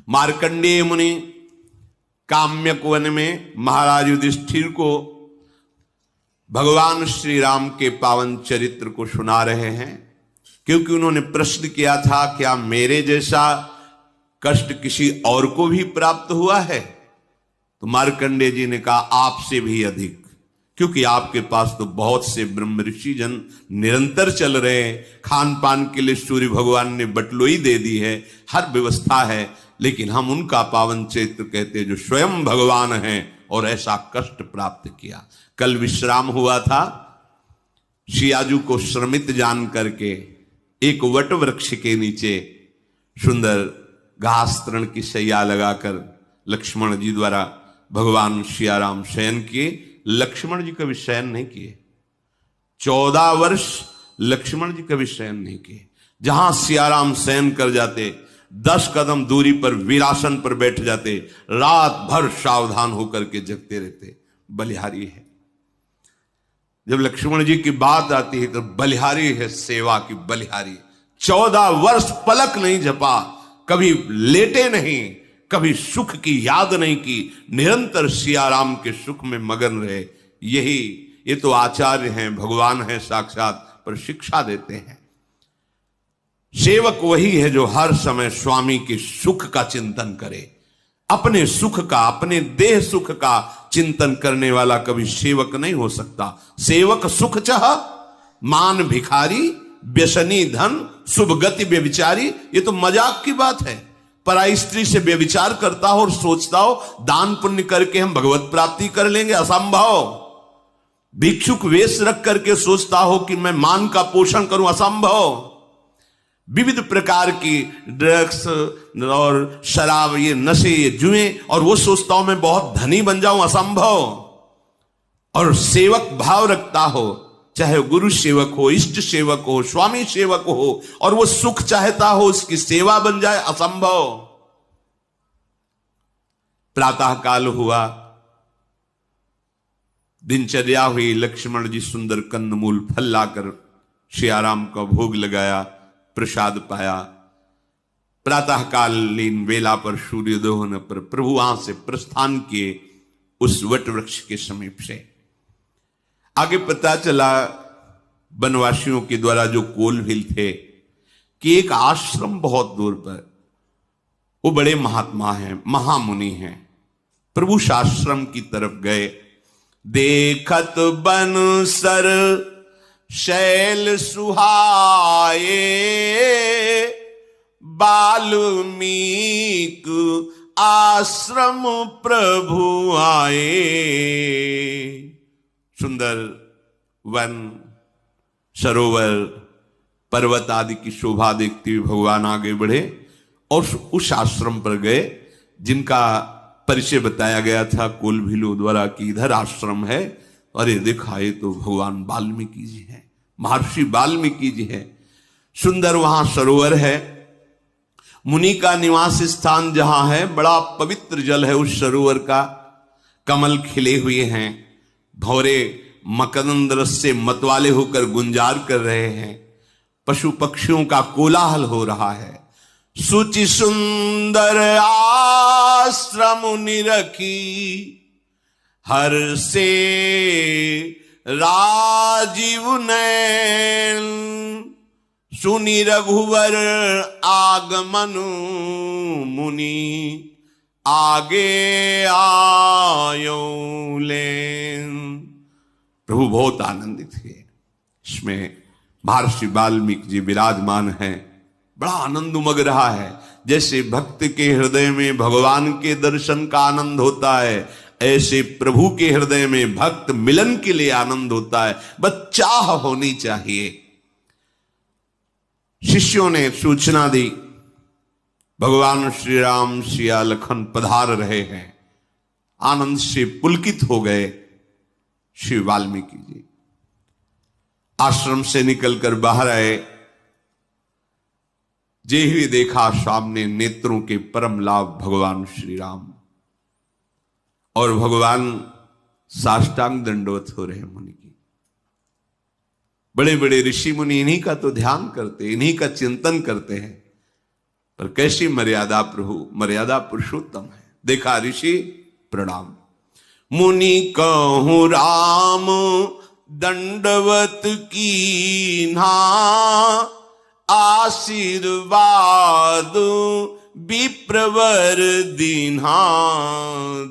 मार्कंडेय मुनि काम्यक वन में महाराज युधिष्ठिर को भगवान श्री राम के पावन चरित्र को सुना रहे हैं, क्योंकि उन्होंने प्रश्न किया था क्या मेरे जैसा कष्ट किसी और को भी प्राप्त हुआ है? तो मार्कंडेय जी ने कहा आपसे भी अधिक, क्योंकि आपके पास तो बहुत से ब्रह्म ऋषि जन निरंतर चल रहे हैं, खान पान के लिए सूर्य भगवान ने बटलोई दे दी है, हर व्यवस्था है, लेकिन हम उनका पावन चरित्र कहते जो स्वयं भगवान हैं और ऐसा कष्ट प्राप्त किया। कल विश्राम हुआ था, शियाजू को श्रमित जान करके एक वट वृक्ष के नीचे सुंदर घास तृण की शैया लगाकर लक्ष्मण जी द्वारा भगवान सियाराम शयन किए। लक्ष्मण जी कभी शयन नहीं किए, 14 वर्ष लक्ष्मण जी कभी शयन नहीं किए। जहां सियाराम शयन कर जाते 10 कदम दूरी पर वीरासन पर बैठ जाते, रात भर सावधान होकर के जगते रहते। बलिहारी है, जब लक्ष्मण जी की बात आती है तो बलिहारी है, सेवा की बलिहारी। 14 वर्ष पलक नहीं झपा, कभी लेटे नहीं, कभी सुख की याद नहीं की, निरंतर सियाराम के सुख में मगन रहे। ये तो आचार्य हैं, भगवान हैं साक्षात, पर शिक्षा देते हैं। सेवक वही है जो हर समय स्वामी के सुख का चिंतन करे। अपने सुख का, अपने देह सुख का चिंतन करने वाला कभी सेवक नहीं हो सकता। सेवक सुख चाह मान भिखारी, व्यसनी धन, शुभ गति व्यभिचारी। ये तो मजाक की बात है। पराई स्त्री से व्यभिचार करता हो और सोचता हो दान पुण्य करके हम भगवत प्राप्ति कर लेंगे, असंभव। भिक्षुक वेश रख करके सोचता हो कि मैं मान का पोषण करूं, असंभव। विविध प्रकार की ड्रग्स और शराब, ये नशे, ये जुए, और वो सोचता हूं मैं बहुत धनी बन जाऊं, असंभव। और सेवक भाव रखता हो, चाहे गुरु सेवक हो, इष्ट सेवक हो, स्वामी सेवक हो, और वो सुख चाहता हो उसकी सेवा बन जाए, असंभव। प्रातः काल हुआ, दिनचर्या हुई, लक्ष्मण जी सुंदर कंदमूल फल लाकर सियाराम का भोग लगाया, प्रसाद पाया। प्रातःकालीन वेला पर सूर्योदय होने पर प्रभु वहां से प्रस्थान किए उस वट वृक्ष के समीप से। आगे पता चला वनवासियों के द्वारा जो कोलभिल थे कि एक आश्रम बहुत दूर पर, वो बड़े महात्मा हैं, महामुनि हैं। प्रभु आश्रम की तरफ गए। देखत बन सर शैल सुहाए, बाल्मीक आश्रम प्रभु आए। सुंदर वन, सरोवर, पर्वत आदि की शोभा देखते हुए भगवान आगे बढ़े और उस आश्रम पर गए जिनका परिचय बताया गया था कोलभिलों द्वारा कि इधर आश्रम है। अरे देखा, ये तो भगवान वाल्मीकि जी हैं, महर्षि वाल्मीकि जी हैं। सुंदर वहां सरोवर है, मुनि का निवास स्थान जहां है, बड़ा पवित्र जल है उस सरोवर का। कमल खिले हुए हैं, भौरे मकरंद रस से मतवाले होकर गुंजार कर रहे हैं। पशु पक्षियों का कोलाहल हो रहा है। सुचि सुंदर आश्रम निरखी, हर से राजीव नैन। सुनि रघुवर आगमन, मुनि आगे आयो लेन। प्रभु बहुत आनंदित थे। इसमें महर्षि वाल्मीकि जी विराजमान हैं। बड़ा आनंद उमग रहा है। जैसे भक्त के हृदय में भगवान के दर्शन का आनंद होता है, ऐसे प्रभु के हृदय में भक्त मिलन के लिए आनंद होता है। बस चाह होनी चाहिए। शिष्यों ने सूचना दी, भगवान श्री राम सिया लखन पधार रहे हैं। आनंद से पुलकित हो गए श्री वाल्मीकि जी। आश्रम से निकलकर बाहर आए, जे ही देखा सामने नेत्रों के परम लाभ भगवान श्री राम, और भगवान साष्टांग दंडवत हो रहे मुनि की। बड़े बड़े ऋषि मुनि इन्हीं का तो ध्यान करते, इन्हीं का चिंतन करते हैं। पर कैसी मर्यादा प्रभु, मर्यादा पुरुषोत्तम है। देखा ऋषि प्रणाम, मुनि कहूं राम दंडवत कीन्हा, आशीर्वाद विप्रवर दीन्हा,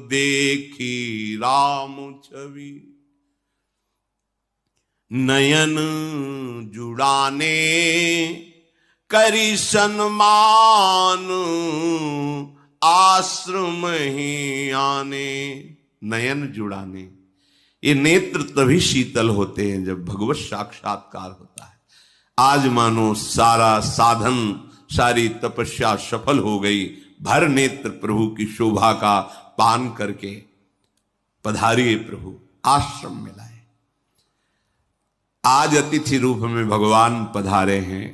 देखी राम छवि नयन जुड़ाने, करी सन्मान आश्रम ही आने। नयन जुड़ाने, ये नेत्र तभी शीतल होते हैं जब भगवत साक्षात्कार होता है। आज मानो सारा साधन, सारी तपस्या सफल हो गई, भर नेत्र प्रभु की शोभा का पान करके पधारिए प्रभु, आश्रम में लाए। आज अतिथि रूप में भगवान पधारे हैं।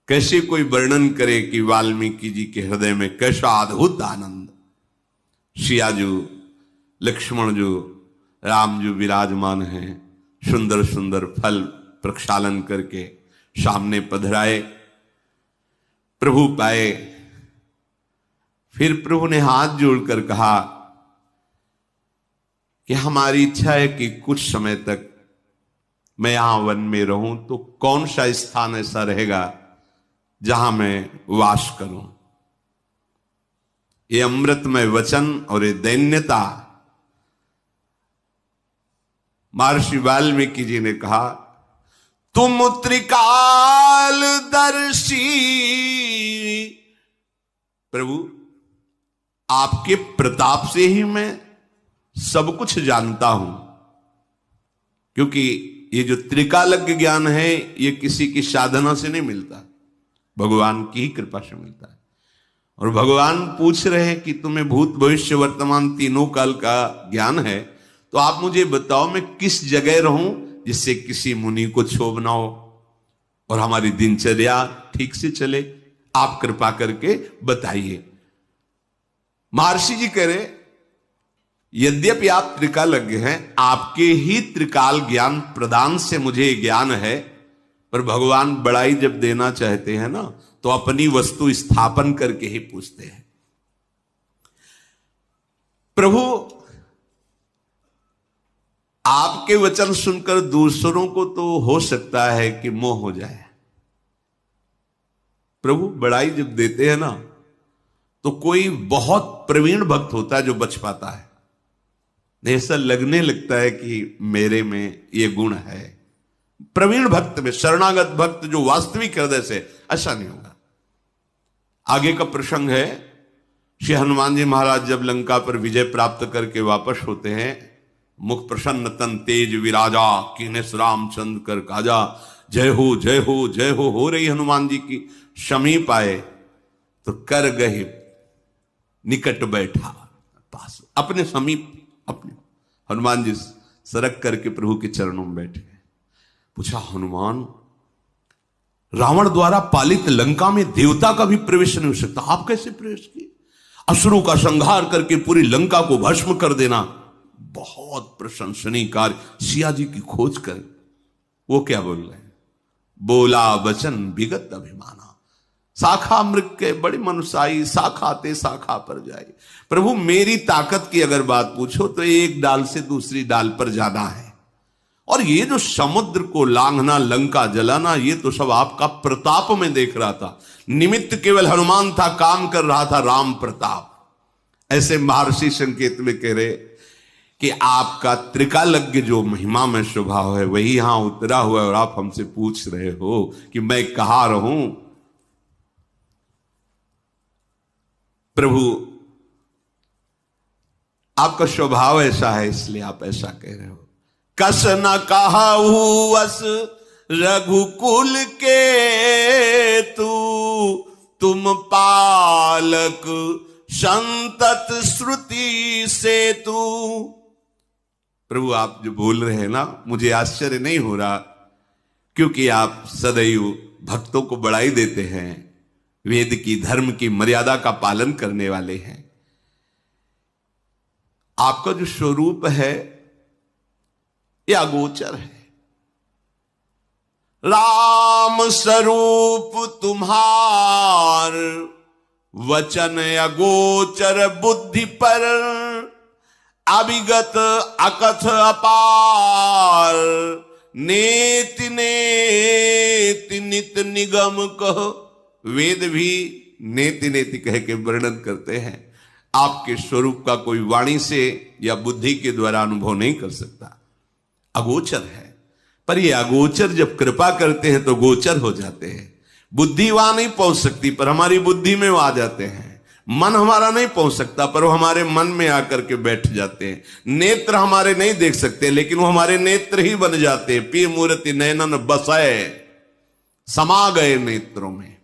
कैसे कोई वर्णन करे कि वाल्मीकि जी के हृदय में कैसा अद्भुत आनंद। सियाजू, लक्ष्मण जो, राम जो विराजमान हैं, सुंदर सुंदर फल प्रक्षालन करके सामने पधराए, प्रभु पाए। फिर प्रभु ने हाथ जोड़कर कहा कि हमारी इच्छा है कि कुछ समय तक मैं यहां वन में रहूं, तो कौन सा स्थान ऐसा रहेगा जहां मैं वास करूं। ये अमृतमय वचन और ये दैन्यता, महर्षि वाल्मीकि जी ने कहा, तुम त्रिकाल दर्शी प्रभु, आपके प्रताप से ही मैं सब कुछ जानता हूं। क्योंकि ये जो त्रिकालज्ञ ज्ञान है, ये किसी की साधना से नहीं मिलता, भगवान की ही कृपा से मिलता है। और भगवान पूछ रहे हैं कि तुम्हें भूत भविष्य वर्तमान तीनों काल का ज्ञान है, तो आप मुझे बताओ मैं किस जगह रहूं जिससे किसी मुनि को क्षोभ ना हो और हमारी दिनचर्या ठीक से चले। आप कृपा करके बताइए। महर्षि जी कह रहे, यद्यपि आप त्रिकालज्ञ हैं, आपके ही त्रिकाल ज्ञान प्रदान से मुझे ज्ञान है, पर भगवान बड़ाई जब देना चाहते हैं ना, तो अपनी वस्तु स्थापन करके ही पूछते हैं। प्रभु, आपके वचन सुनकर दूसरों को तो हो सकता है कि मोह हो जाए। प्रभु बड़ाई जब देते हैं ना, तो कोई बहुत प्रवीण भक्त होता है जो बच पाता है। ऐसा लगने लगता है कि मेरे में ये गुण है। प्रवीण भक्त में, शरणागत भक्त जो वास्तविक हृदय से, ऐसा नहीं होगा। आगे का प्रसंग है, श्री हनुमान जी महाराज जब लंका पर विजय प्राप्त करके वापस होते हैं, मुख प्रसन्न तन तेज विराजा, कीनेस रामचंद्र कर काजा, जय हो जय हो जय हो रही हनुमान जी की। समीप आए तो कर गए निकट बैठा पास, अपने समीप, अपने हनुमान जी सरक करके प्रभु के चरणों में बैठ गए। पूछा, हनुमान, रावण द्वारा पालित लंका में देवता का भी प्रवेश नहीं हो सकता, आप कैसे प्रवेश किए? असुरों का संहार करके पूरी लंका को भस्म कर देना बहुत प्रशंसनीय कार्य। सिया जी की खोज कर वो क्या बोल रहे हैं? बोला वचन विगत अभिमाना, शाखा मृग के बड़ी मनुष्याई, शाखा ते शाखा पर जाए। प्रभु मेरी ताकत की अगर बात पूछो तो एक डाल से दूसरी डाल पर जाना है, और ये जो समुद्र को लांघना, लंका जलाना, ये तो सब आपका प्रताप में देख रहा था। निमित्त केवल हनुमान था, काम कर रहा था राम प्रताप। ऐसे महर्षि संकेत में कह रहे कि आपका त्रिकालज्ञ जो महिमा में स्वभाव है वही यहां उतरा हुआ है, और आप हमसे पूछ रहे हो कि मैं कहां रहूं। प्रभु आपका स्वभाव ऐसा है, इसलिए आप ऐसा कह रहे हो। कस न कहू वस रघुकुल के तू, तुम पालक संतत श्रुति से तू। प्रभु आप जो बोल रहे हैं ना, मुझे आश्चर्य नहीं हो रहा, क्योंकि आप सदैव भक्तों को बढ़ाई देते हैं, वेद की, धर्म की मर्यादा का पालन करने वाले हैं। आपका जो स्वरूप है ये अगोचर है। राम स्वरूप तुम्हार, वचन अगोचर बुद्धि पर, अभिगत अकथ अपार, नेति नेति नित निगम कह। वेद भी नेति नेति कह के वर्णन करते हैं। आपके स्वरूप का कोई वाणी से या बुद्धि के द्वारा अनुभव नहीं कर सकता, अगोचर है। पर ये अगोचर जब कृपा करते हैं तो गोचर हो जाते हैं। बुद्धि वहां नहीं पहुंच सकती, पर हमारी बुद्धि में वो आ जाते हैं। मन हमारा नहीं पहुंच सकता, पर वो हमारे मन में आकर के बैठ जाते हैं। नेत्र हमारे नहीं देख सकते, लेकिन वो हमारे नेत्र ही बन जाते हैं। पी मूर्ति नयनन बसय, समा गए नेत्रों में।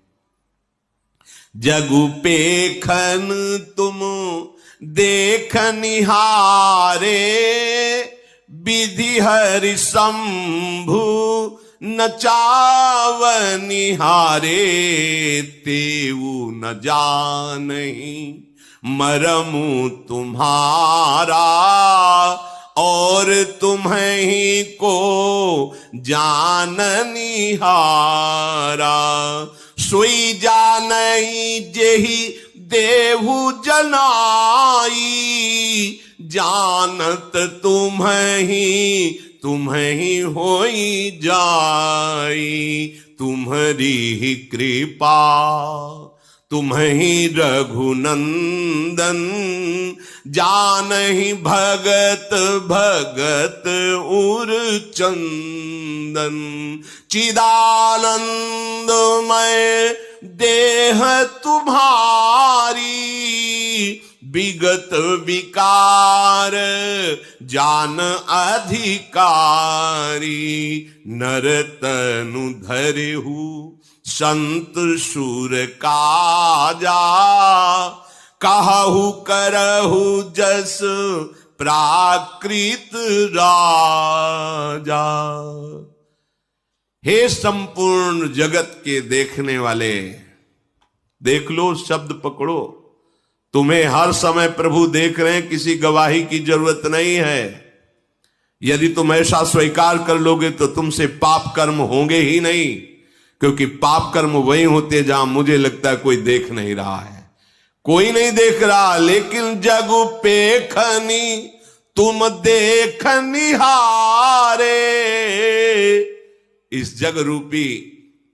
जगु पेखन तुम देख निहारे, विधि हरि शंभु नचावनिहारे। तेऊ न जानहीं मरमु तुम्हारा, और तुम्हीं को जाननिहारा। सोई जानई जेहि देहु जनाई, जानत तुम्हीं होई जाई। तुम्हारी ही कृपा तुम्हीं रघुनंदन, जानहि भगत भगत उर चंदन। चिदानंदमय देह तुम्हारी, विगत विकार जान अधिकारी। नरतनु धरिहु संत सुर काजा, कहु करहु जस प्राकृत राजा। हे संपूर्ण जगत के देखने वाले, देख लो, शब्द पकड़ो। तुम्हें हर समय प्रभु देख रहे हैं, किसी गवाही की जरूरत नहीं है। यदि तुम ऐसा स्वीकार कर लोगे तो तुमसे पाप कर्म होंगे ही नहीं, क्योंकि पाप कर्म वही होते जहां मुझे लगता है कोई देख नहीं रहा है। कोई नहीं देख रहा, लेकिन जगु पेखनी तुम देख निहारे। इस जग रूपी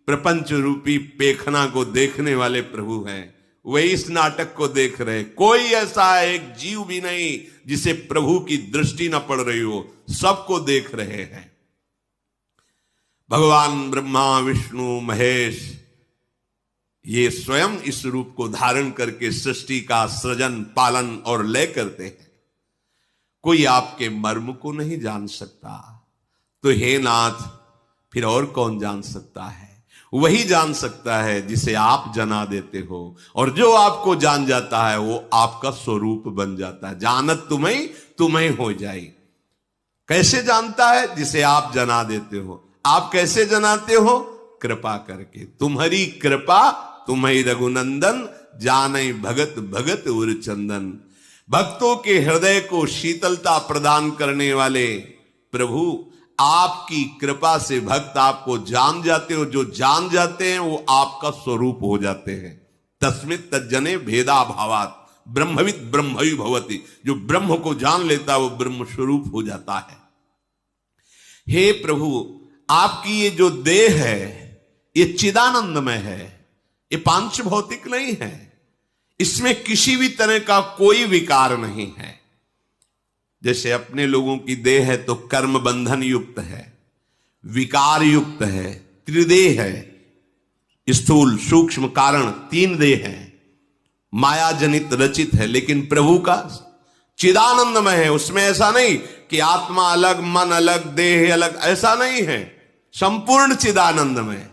प्रपंच रूपी पेखना को देखने वाले प्रभु हैं। वे इस नाटक को देख रहे। कोई ऐसा एक जीव भी नहीं जिसे प्रभु की दृष्टि न पड़ रही हो, सबको देख रहे हैं। भगवान ब्रह्मा विष्णु महेश ये स्वयं इस रूप को धारण करके सृष्टि का सृजन पालन और लय करते हैं। कोई आपके मर्म को नहीं जान सकता, तो हे नाथ फिर और कौन जान सकता है? वही जान सकता है जिसे आप जना देते हो, और जो आपको जान जाता है वो आपका स्वरूप बन जाता है। जानत तुम्हें हो जाए। कैसे जानता है? जिसे आप जना देते हो। आप कैसे जनाते हो? कृपा करके। तुम्हारी कृपा तुम्हें रघुनंदन, जाने भगत भगत उर चंदन। भक्तों के हृदय को शीतलता प्रदान करने वाले प्रभु, आपकी कृपा से भक्त आपको जान जाते हो। जो जान जाते हैं वो आपका स्वरूप हो जाते हैं। तस्मित् तज्जने भेदा भावात ब्रह्मविद ब्रह्मयु भवति। जो ब्रह्म को जान लेता है वो ब्रह्म स्वरूप हो जाता है। हे प्रभु, आपकी ये जो देह है ये चिदानंदमय है, ये पांच भौतिक नहीं है। इसमें किसी भी तरह का कोई विकार नहीं है। जैसे अपने लोगों की देह है तो कर्म बंधन युक्त है, विकार युक्त है, त्रिदेह है, स्थूल सूक्ष्म कारण, तीन देह है, माया जनित रचित है। लेकिन प्रभु का चिदानंदमय है। उसमें ऐसा नहीं कि आत्मा अलग, मन अलग, देह अलग, ऐसा नहीं है। संपूर्ण चिदानंदमय।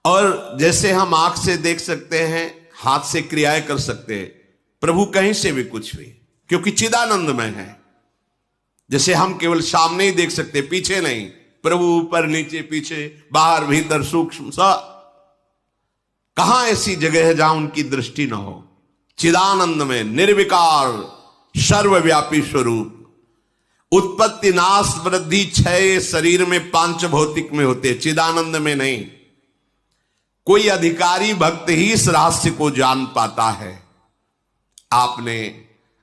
और जैसे हम आंख से देख सकते हैं, हाथ से क्रियाएं कर सकते हैं, प्रभु कहीं से भी कुछ भी, क्योंकि चिदानंदमय है। जैसे हम केवल सामने ही देख सकते, पीछे नहीं। प्रभु ऊपर नीचे पीछे बाहर भीतर सूक्ष्म सा, कहां ऐसी जगह है जहां उनकी दृष्टि ना हो। चिदानंद में निर्विकार सर्वव्यापी स्वरूप, उत्पत्ति नाश वृद्धि क्षय शरीर में पांच भौतिक में होते, चिदानंद में नहीं। कोई अधिकारी भक्त ही इस रहस्य को जान पाता है। आपने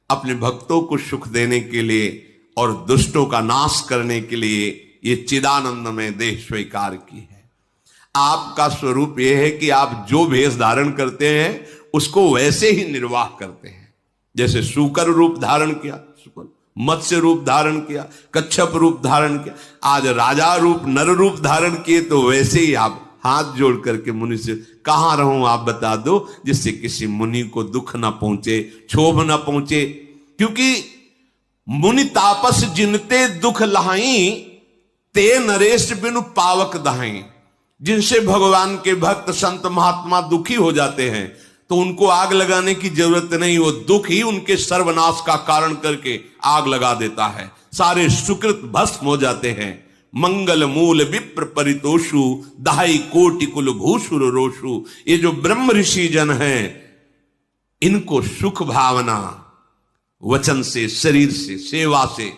अपने भक्तों को सुख देने के लिए और दुष्टों का नाश करने के लिए ये चिदानंद में देह स्वीकार की है। आपका स्वरूप यह है कि आप जो भेष धारण करते हैं उसको वैसे ही निर्वाह करते हैं। जैसे सूकर रूप धारण किया, मत्स्य रूप धारण किया, कच्छप रूप धारण किया, आज राजा रूप नर रूप धारण किए, तो वैसे ही आप हाथ जोड़ करके मुनि से कहां रहूं आप बता दो, जिससे किसी मुनि को दुख ना पहुंचे, क्षोभ ना पहुंचे। क्योंकि मुनि तापस जिनते दुख लहाई, ते नरेश बिनु पावक दहाई। जिनसे भगवान के भक्त संत महात्मा दुखी हो जाते हैं तो उनको आग लगाने की जरूरत नहीं, वो दुख ही उनके सर्वनाश का कारण करके आग लगा देता है। सारे सुकृत भस्म हो जाते हैं। मंगल मूल विप्र परितोषु, दहाई कोटि कुल भूषुर रोषु। ये जो ब्रह्म ऋषि जन हैं, इनको सुख भावना वचन से, शरीर से, सेवा से,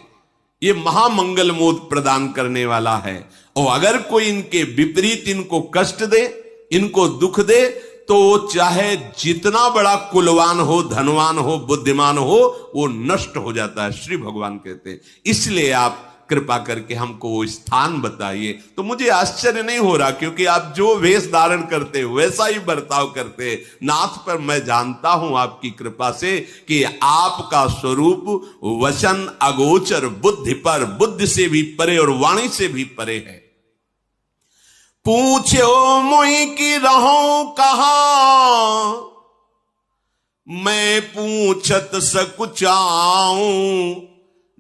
ये महामंगल मोद प्रदान करने वाला है। और अगर कोई इनके विपरीत इनको कष्ट दे, इनको दुख दे, तो चाहे जितना बड़ा कुलवान हो, धनवान हो, बुद्धिमान हो, वो नष्ट हो जाता है, श्री भगवान कहते हैं। इसलिए आप कृपा करके हमको वो स्थान बताइए। तो मुझे आश्चर्य नहीं हो रहा, क्योंकि आप जो वेश धारण करते वैसा ही बर्ताव करते नाथ। पर मैं जानता हूं आपकी कृपा से कि आपका स्वरूप वचन अगोचर, बुद्धि पर, बुद्धि से भी परे और वाणी से भी परे है। पूछो मुई की रहो कहां, मैं पूछत सकुचाऊं।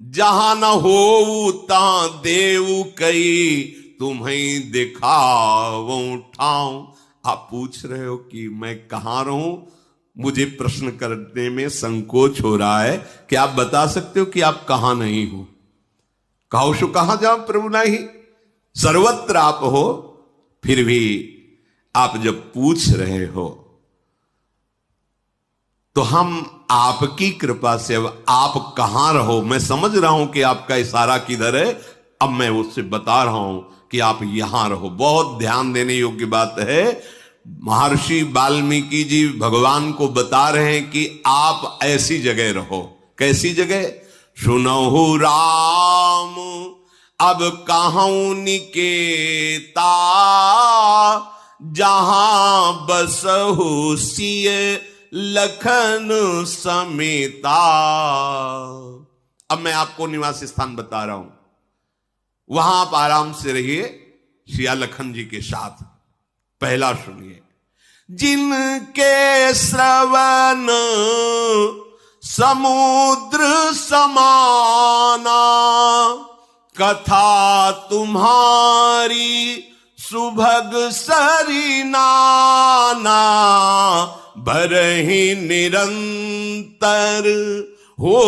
जहां न हो ता देव कई, तुम्हें दिखाऊं ठाऊं। आप पूछ रहे हो कि मैं कहां रहूं, मुझे प्रश्न करने में संकोच हो रहा है। कि आप बता सकते हो कि आप कहां नहीं हो? कहो सो कहां जाओ प्रभु नहीं, सर्वत्र आप हो। फिर भी आप जब पूछ रहे हो तो हम आपकी कृपा से, अब आप कहां रहो, मैं समझ रहा हूं कि आपका इशारा किधर है। अब मैं उससे बता रहा हूं कि आप यहां रहो। बहुत ध्यान देने योग्य बात है। महर्षि वाल्मीकि जी भगवान को बता रहे हैं कि आप ऐसी जगह रहो। कैसी जगह? सुनहु राम अब कहूं निकेता, जहां बसहु सिय लखन समेता। अब मैं आपको निवास स्थान बता रहा हूं, वहां आप आराम से रहिए सिया लखन जी के साथ। पहला सुनिए। जिनके श्रवण समुद्र समाना, कथा तुम्हारी सुभग सरिनाना। भरहि निरंतर हो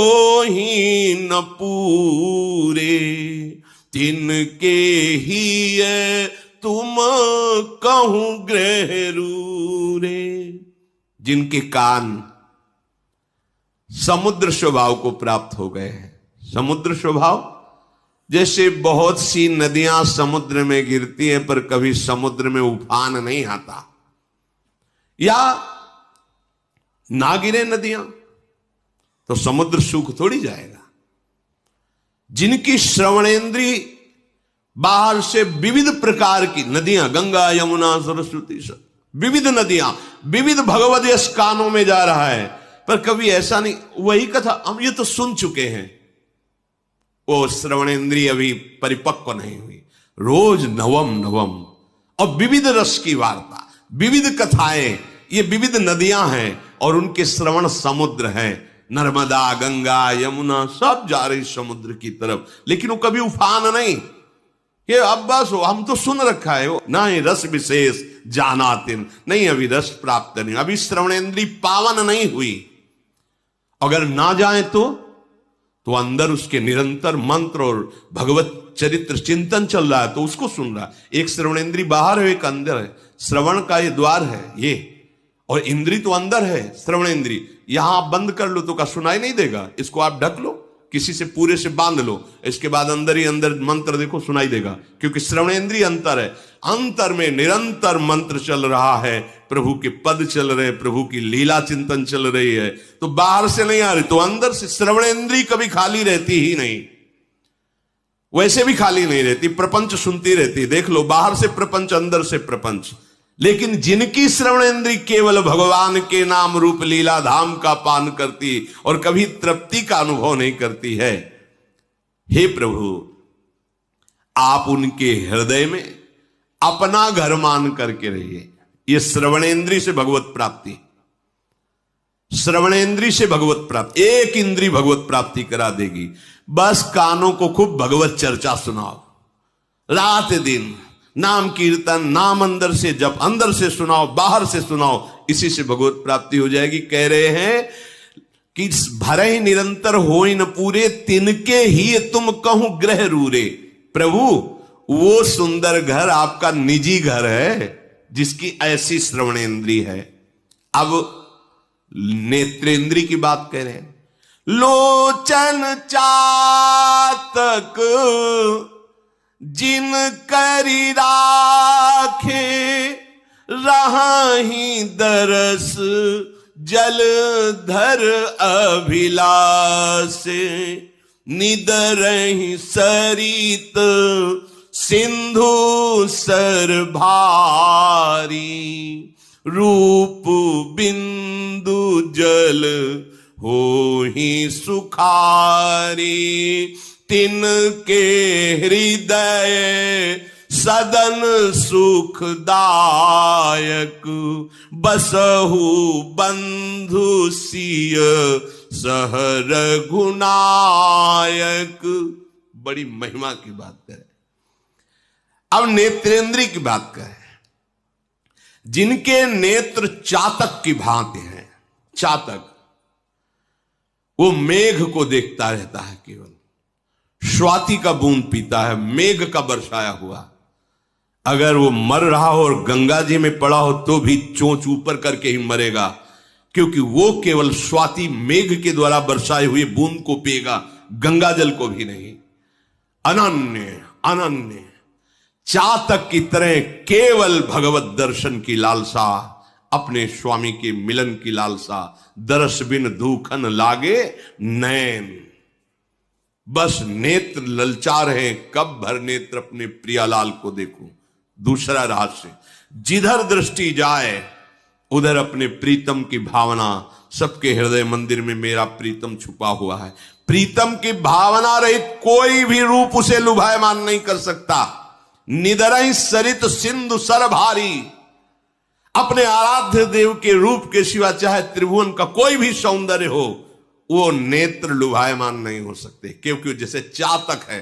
ही न पूरे, तिनके ही तुम कहूं ग्रह रूरे। जिनके कान समुद्र स्वभाव को प्राप्त हो गए हैं। समुद्र स्वभाव जैसे बहुत सी नदियां समुद्र में गिरती हैं पर कभी समुद्र में उफान नहीं आता, या ना गिरे नदियां तो समुद्र सूख थोड़ी जाएगा। जिनकी श्रवणेंद्री बाहर से विविध प्रकार की नदियां, गंगा यमुना सरस्वती, सब विविध नदियां, विविध भगवद यश कानों में जा रहा है, पर कभी ऐसा नहीं। वही कथा हम ये तो सुन चुके हैं, वो श्रवणेंद्रिय अभी परिपक्व नहीं हुई। रोज नवम नवम और विविध रस की वार्ता, विविध कथाएं, ये विविध नदियां हैं और उनके श्रवण समुद्र हैं। नर्मदा, गंगा, यमुना सब जा रही समुद्र की तरफ, लेकिन वो कभी उफान नहीं। ये अब बस हम तो सुन रखा है, वो ना ही रस विशेष जानातिन, नहीं अभी रस प्राप्त नहीं, अभी श्रवणेंद्री पावन नहीं हुई। अगर ना जाए तो अंदर उसके निरंतर मंत्र और भगवत चरित्र चिंतन चल रहा है, तो उसको सुन रहा है। एक श्रवणेंद्री बाहर है, एक अंदर है। श्रवण का ये द्वार है ये, और इंद्री तो अंदर है श्रवणेंद्री। यहां आप बंद कर लो तो का सुनाई नहीं देगा, इसको आप ढक लो, किसी से पूरे से बांध लो, इसके बाद अंदर ही अंदर मंत्र देखो सुनाई देगा, क्योंकि श्रवणेंद्रिय अंतर है। अंतर में निरंतर मंत्र चल रहा है, प्रभु के पद चल रहे हैं, प्रभु की लीला चिंतन चल रही है, तो बाहर से नहीं आ रही, तो अंदर से श्रवणेंद्रिय कभी खाली रहती ही नहीं, वैसे भी खाली नहीं रहती, प्रपंच सुनती रहती। देख लो, बाहर से प्रपंच, अंदर से प्रपंच। लेकिन जिनकी श्रवणेंद्रिय केवल भगवान के नाम रूप लीला धाम का पान करती और कभी तृप्ति का अनुभव नहीं करती है, हे प्रभु आप उनके हृदय में अपना घर मान करके रहिए। यह श्रवणेंद्रिय से भगवत प्राप्ति, श्रवणेंद्रिय से भगवत प्राप्ति, एक इंद्रिय भगवत प्राप्ति करा देगी। बस कानों को खूब भगवत चर्चा सुनाओ, रात दिन नाम कीर्तन, नाम अंदर से जप, अंदर से सुनाओ, बाहर से सुनाओ, इसी से भगवत प्राप्ति हो जाएगी। कह रहे हैं कि भरे ही निरंतर होई न पूरे, तिनके ही तुम कहूं ग्रह रूरे। प्रभु वो सुंदर घर आपका निजी घर है जिसकी ऐसी श्रवणेंद्रिय है। अब नेत्रेंद्रिय की बात कह रहे हैं। लोचन चातक जिन करी राखे, रहाही दरस जलधर अभिलाष, निदरहि सरित सिंधु सर भारी, रूप बिंदु जल होहि सुखारी, तिनके हृदय सदन सुखदायक, बसहु बंधु सिय सह रघुनायक। बड़ी महिमा की बात करें। अब नेत्रेंद्रिय की बात करें। जिनके नेत्र चातक की भांति हैं, चातक वो मेघ को देखता रहता है, केवल स्वाति का बूंद पीता है, मेघ का बरसाया हुआ। अगर वो मर रहा हो और गंगा जी में पड़ा हो तो भी चोंच ऊपर करके ही मरेगा, क्योंकि वो केवल स्वाति मेघ के द्वारा बरसाए हुए बूंद को पिएगा, गंगा जल को भी नहीं। अनन्य अनन्य चातक की तरह केवल भगवत दर्शन की लालसा, अपने स्वामी के मिलन की लालसा, दरस बिन धूखन लागे नैन। बस नेत्र ललचा रहे, कब भर नेत्र अपने प्रियालाल को देखूं। दूसरा रहस्य, जिधर दृष्टि जाए उधर अपने प्रीतम की भावना। सबके हृदय मंदिर में मेरा प्रीतम छुपा हुआ है। प्रीतम की भावना रहित कोई भी रूप उसे लुभायमान नहीं कर सकता। निदरहि सरित सिंधु सर भारी, अपने आराध्य देव के रूप के सिवा चाहे त्रिभुवन का कोई भी सौंदर्य हो, वो नेत्र लुभायमान नहीं हो सकते, क्योंकि जैसे चातक है,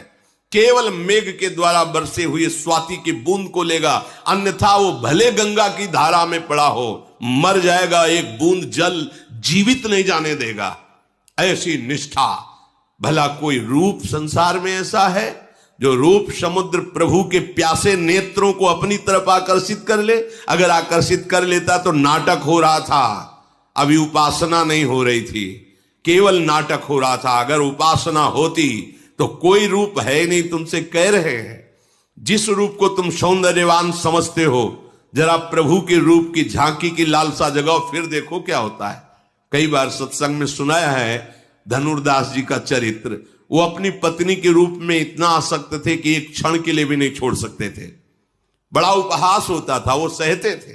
केवल मेघ के द्वारा बरसे हुए स्वाति की बूंद को लेगा, अन्यथा वो भले गंगा की धारा में पड़ा हो, मर जाएगा, एक बूंद जल जीवित नहीं जाने देगा। ऐसी निष्ठा। भला कोई रूप संसार में ऐसा है जो रूप समुद्र प्रभु के प्यासे नेत्रों को अपनी तरफ आकर्षित कर ले? अगर आकर्षित कर लेता तो नाटक हो रहा था, अभी उपासना नहीं हो रही थी, केवल नाटक हो रहा था। अगर उपासना होती तो कोई रूप है नहीं, तुमसे कह रहे हैं। जिस रूप को तुम सौंदर्यवान समझते हो, जरा प्रभु के रूप की झांकी की लालसा जगाओ, फिर देखो क्या होता है। कई बार सत्संग में सुनाया है धनुर्दास जी का चरित्र। वो अपनी पत्नी के रूप में इतना आसक्त थे कि एक क्षण के लिए भी नहीं छोड़ सकते थे। बड़ा उपहास होता था, वो सहते थे।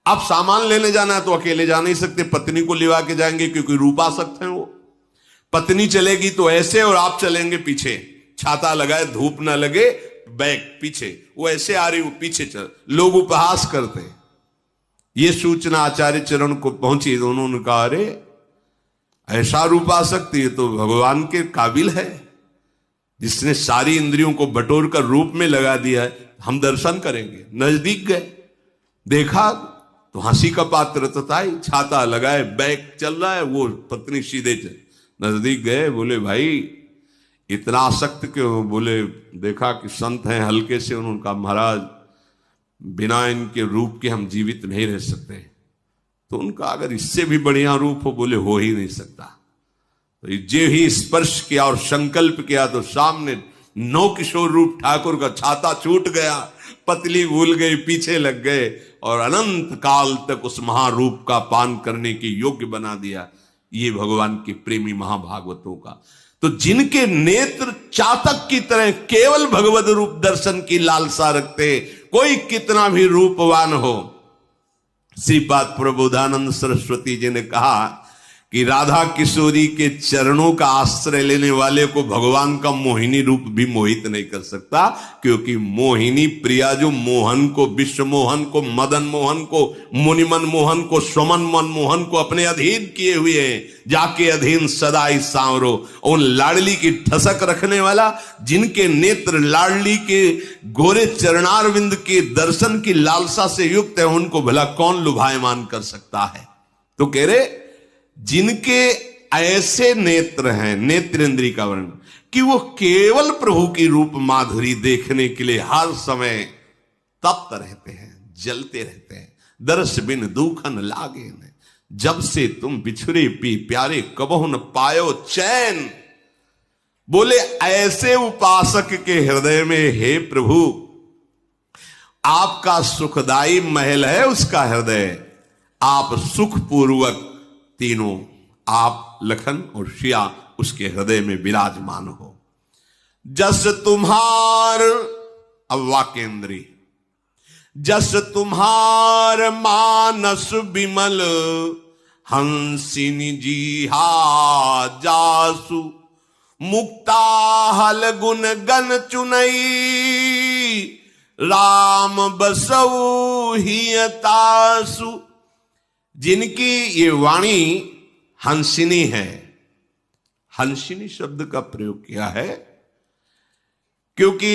अब सामान लेने जाना है तो अकेले जा नहीं सकते, पत्नी को लिवा के जाएंगे, क्योंकि रूपासक्त हैं वो। पत्नी चलेगी तो ऐसे और आप चलेंगे पीछे, छाता लगाए धूप ना लगे, बैक पीछे, वो ऐसे आ रही, वो पीछे चल। लोग उपहास करते। ये सूचना आचार्य चरण को पहुंची तो उन्होंने कहा, अरे ऐसा रूपासक्त ये तो भगवान के काबिल है, जिसने सारी इंद्रियों को बटोर कर रूप में लगा दिया है। हम दर्शन करेंगे। नजदीक गए, देखा तो हंसी का पात्र तो था ही, छाता लगाए बैक चल रहा है, वो पत्नी सीधे चल। नजदीक गए, बोले भाई इतना आसक्त क्यों? बोले देखा कि संत हैं हल्के से। उन्होंने कहा महाराज बिना इनके रूप के हम जीवित नहीं रह सकते। तो उनका अगर इससे भी बढ़िया रूप हो, बोले हो ही नहीं सकता। तो जे ही स्पर्श किया और संकल्प किया तो सामने नौ किशोर रूप ठाकुर का छाता छूट गया, पतली भूल गई, पीछे लग गए और अनंत काल तक उस महारूप का पान करने के योग्य बना दिया। ये भगवान के प्रेमी महाभागवतों का। तो जिनके नेत्र चातक की तरह केवल भगवत रूप दर्शन की लालसा रखते, कोई कितना भी रूपवान हो। श्रीपाद प्रबोधानंद सरस्वती जी ने कहा कि राधा किशोरी के चरणों का आश्रय लेने वाले को भगवान का मोहिनी रूप भी मोहित नहीं कर सकता, क्योंकि मोहिनी प्रिया जो मोहन को, विश्व मोहन को, मदन मोहन को, मुनिमन मोहन को, स्वमन मनमोहन को अपने अधीन किए हुए हैं। जाके अधीन सदाई सांवरो, उन लाडली की ठसक रखने वाला, जिनके नेत्र लाडली के गोरे चरणारविंद के दर्शन की लालसा से युक्त है, उनको भला कौन लुभायमान कर सकता है। तो कह रहे जिनके ऐसे नेत्र हैं, नेत्रेंद्री का वर्णन, कि वो केवल प्रभु की रूप माधुरी देखने के लिए हर समय तप्त रहते हैं, जलते रहते हैं। दर्श बिन दुखन लागे न, जब से तुम बिछुरे पी प्यारे कबहु न पायो चैन। बोले ऐसे उपासक के हृदय में, हे प्रभु आपका सुखदाई महल है उसका हृदय, आप सुखपूर्वक तीनों, आप लखन और शिया उसके हृदय में विराजमान हो। जस तुम्हार, अब वाक्येंद्री, जस तुम्हार मानस विमल हंसिनी जी हा जासु, मुक्ता हल गुण गन चुनई, राम बसऊ हियतासु। जिनकी ये वाणी हंसिनी है, हंसिनी शब्द का प्रयोग किया है क्योंकि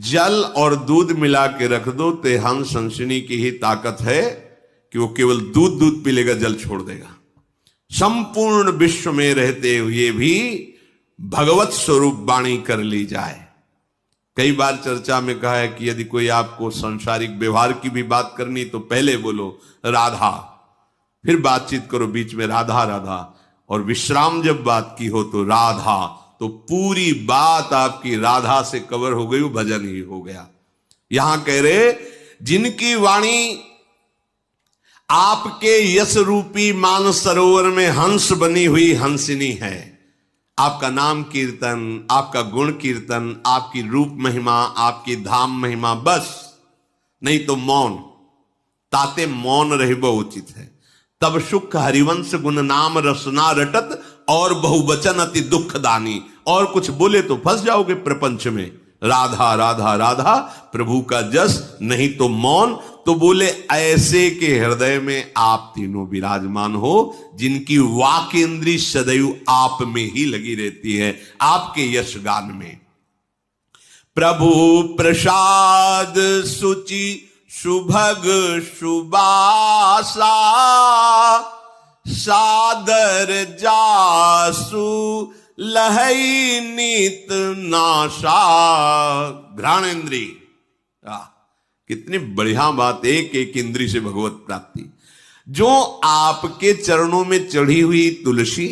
जल और दूध मिला के रख दो तो हंस हंसिनी की ही ताकत है कि वो केवल दूध पी लेगा, जल छोड़ देगा। संपूर्ण विश्व में रहते हुए भी भगवत स्वरूप वाणी कर ली जाए। कई बार चर्चा में कहा है कि यदि कोई आपको सांसारिक व्यवहार की भी बात करनी तो पहले बोलो राधा, फिर बातचीत करो बीच में राधा राधा, और विश्राम जब बात की हो तो राधा, तो पूरी बात आपकी राधा से कवर हो गई, वो भजन ही हो गया। यहां कह रहे जिनकी वाणी आपके यश रूपी मानस सरोवर में हंस बनी हुई हंसिनी है। आपका नाम कीर्तन, आपका गुण कीर्तन, आपकी रूप महिमा, आपकी धाम महिमा, बस नहीं तो मौन, ताते मौन रहबो उचित है। तब सुख हरिवंश गुण नाम रसना रटत, और बहुवचन अति दुख दानी। और कुछ बोले तो फंस जाओगे प्रपंच में। राधा राधा राधा प्रभु का जस, नहीं तो मौन। तो बोले ऐसे के हृदय में आप तीनों विराजमान हो, जिनकी वाक इंद्री सदैव आप में ही लगी रहती है, आपके यश गान में। प्रभु प्रसाद सुचि सुभग सुबासा, सादर जासु लहई नीत नाशा। घ्राणेन्द्री, कितनी बढ़िया बात, एक एक इंद्री से भगवत प्राप्ति। जो आपके चरणों में चढ़ी हुई तुलसी,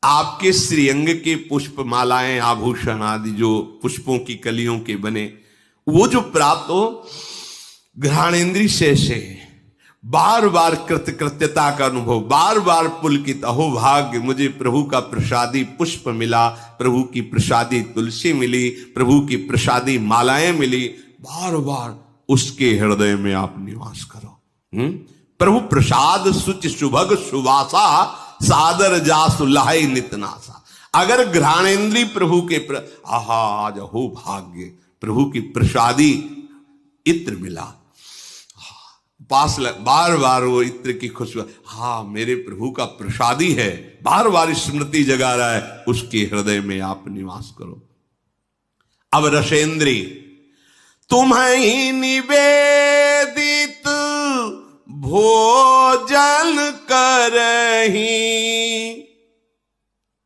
आपके श्रीअंग के पुष्प मालाएं, आभूषण आदि जो पुष्पों की कलियों के बने, वो जो प्राप्त हो घ्राणेन्द्री से बार बार कृतकृत्यता का अनुभव, बार बार पुलकित, अहो भाग्य मुझे प्रभु का प्रसादी पुष्प मिला, प्रभु की प्रसादी तुलसी मिली, प्रभु की प्रसादी मालाएं मिली। बार बार उसके हृदय में आप निवास करो। प्रभु प्रसाद सुच सुभग सुवासा, सादर जासु लहई नितनासा। अगर घ्राणेन्द्री प्रभु के आहा आज हो भाग्य, प्रभु की प्रसादी इत्र मिला, पास बार बार वो इत्र की खुशबू, हाँ मेरे प्रभु का प्रसादी है, बार बार स्मृति जगा रहा है, उसके हृदय में आप निवास करो। अब रसेंद्री, तुम्हें निवेदित भोजन करही,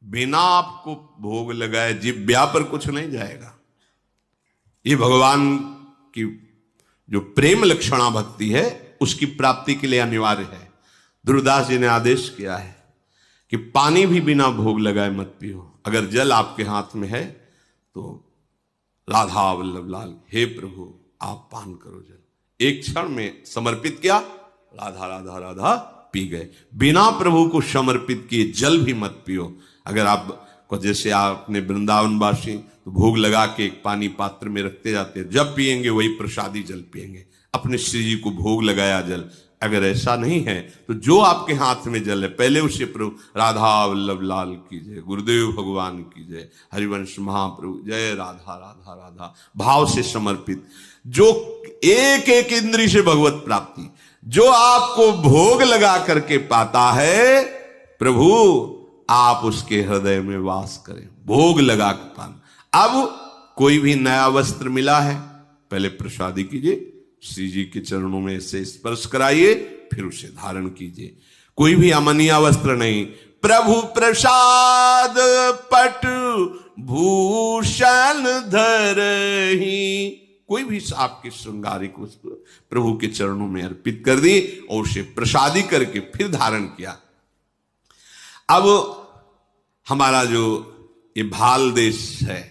बिना आपको भोग लगाए जिब्या पर कुछ नहीं जाएगा। ये भगवान की जो प्रेम लक्षणा भक्ति है उसकी प्राप्ति के लिए अनिवार्य है। ध्रुवदास जी ने आदेश किया है कि पानी भी बिना भोग लगाए मत पियो। अगर जल आपके हाथ में है तो राधा वल्लभ लाल, हे प्रभु आप पान करो जल। एक क्षण में समर्पित किया, राधा राधा राधा पी गए। बिना प्रभु को समर्पित किए जल भी मत पियो। अगर आपको, जैसे आपने वृंदावनवासी तो भोग लगा के एक पानी पात्र में रखते जाते हैं, जब पिएंगे वही प्रसादी जल पिएंगे, अपने श्री जी को भोग लगाया जल। अगर ऐसा नहीं है तो जो आपके हाथ में जल है पहले उसे प्रभु, राधा वल्लभ लाल की जय, गुरुदेव भगवान की जय, हरिवंश महाप्रभु जय, राधा राधा राधा भाव से समर्पित। जो एक एक इंद्री से भगवत प्राप्ति, जो आपको भोग लगा करके पाता है, प्रभु आप उसके हृदय में वास करें, भोग लगा के पाना। अब कोई भी नया वस्त्र मिला है, पहले प्रसादी कीजिए, श्री जी के चरणों में से स्पर्श कराइए, फिर उसे धारण कीजिए। कोई भी अमनिया वस्त्र नहीं, प्रभु प्रसाद पट भूषण धरहि, कोई भी आपके श्रृंगारिक वस्तु प्रभु के चरणों में अर्पित कर दी और उसे प्रसादी करके फिर धारण किया। अब हमारा जो ये भाल देश है,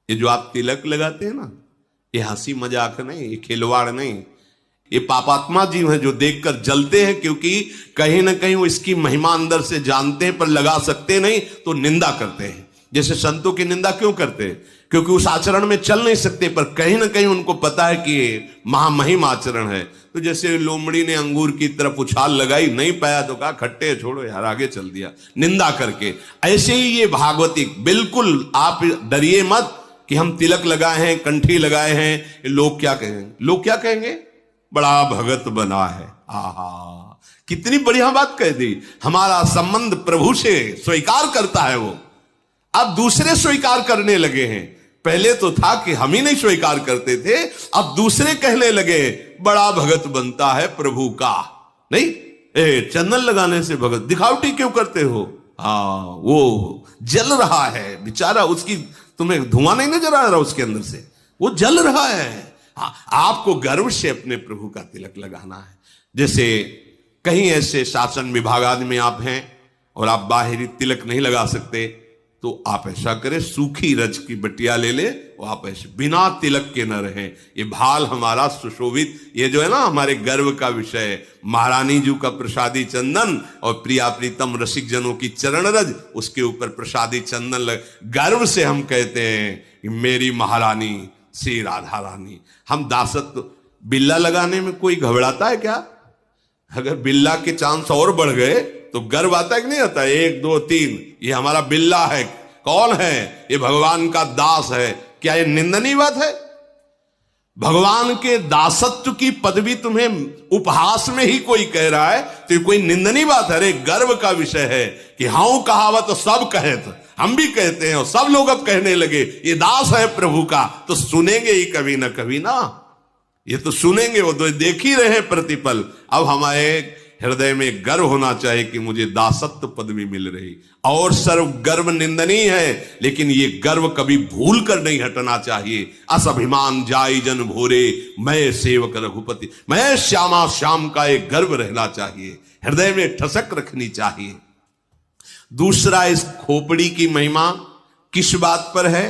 ये जो आप तिलक लगाते हैं ना, ये हंसी मजाक नहीं, ये खिलवाड़ नहीं, ये पापात्मा जीव हैं जो देखकर जलते हैं, क्योंकि कहीं ना कहीं वो इसकी महिमा अंदर से जानते हैं पर लगा सकते नहीं तो निंदा करते हैं। जैसे संतों की निंदा क्यों करते हैं? क्योंकि उस आचरण में चल नहीं सकते, पर कहीं ना कहीं उनको पता है कि ये महामहिम आचरण है। तो जैसे लोमड़ी ने अंगूर की तरफ उछाल लगाई, नहीं पाया तो कहा खट्टे छोड़ो यार, आगे चल दिया निंदा करके। ऐसे ही ये भागवती, बिल्कुल आप डरिए मत कि हम तिलक लगाए हैं, कंठी लगाए हैं, लोग क्या कहेंगे? लोग क्या कहेंगे? बड़ा भगत बना है। आहा, कितनी बढ़िया बात कह दी। हमारा संबंध प्रभु से स्वीकार करता है वो, अब दूसरे स्वीकार करने लगे हैं। पहले तो था कि हम ही नहीं स्वीकार करते थे, अब दूसरे कहने लगे बड़ा भगत बनता है प्रभु का। नहीं, चंदन लगाने से भगत, दिखावटी क्यों करते हो? हाँ, वो जल रहा है बेचारा, उसकी तुम्हें धुआं नहीं नजर आ रहा उसके अंदर से, वो जल रहा है। हाँ, आपको गर्व से अपने प्रभु का तिलक लगाना है। जैसे कहीं ऐसे शासन विभाग आदि में आप हैं और आप बाहरी तिलक नहीं लगा सकते, तो आप ऐसा करें, सूखी रज की बटिया ले ले और आप ऐसे बिना तिलक के न रहें। ये भाल हमारा सुशोभित, ये जो है ना हमारे गर्व का विषय है। महारानी जी का प्रसादी चंदन और प्रिया प्रीतम रसिक जनों की चरण रज, उसके ऊपर प्रसादी चंदन लग, गर्व से हम कहते हैं कि मेरी महारानी श्री राधा रानी। हम दासत्व, बिल्ला लगाने में कोई घबराता है क्या? अगर बिल्ला के चांस और बढ़ गए तो गर्व आता है कि नहीं आता? 1 2 3, ये हमारा बिल्ला है। कौन है? ये भगवान का दास है। क्या ये निंदनीय बात है? भगवान के दासत्व की पदवी तुम्हें उपहास में ही कोई कह रहा है तो ये कोई निंदनीय बात है? अरे गर्व का विषय है कि हाँ कहावत तो सब कहे, तो हम भी कहते हैं और सब लोग अब कहने लगे ये दास है प्रभु का, तो सुनेंगे ही कभी ना कभी ना, ये तो सुनेंगे, वो तो देख ही रहे प्रतिपल। अब हमारे हृदय में गर्व होना चाहिए कि मुझे दासत्व पदवी मिल रही। और सर्व गर्व निंदनीय है, लेकिन ये गर्व कभी भूल कर नहीं हटना चाहिए। असभिमान जाई जन भोरे, मैं सेवक रघुपति, मैं श्यामा श्याम का एक गर्व रहना चाहिए, हृदय में ठसक रखनी चाहिए। दूसरा, इस खोपड़ी की महिमा किस बात पर है?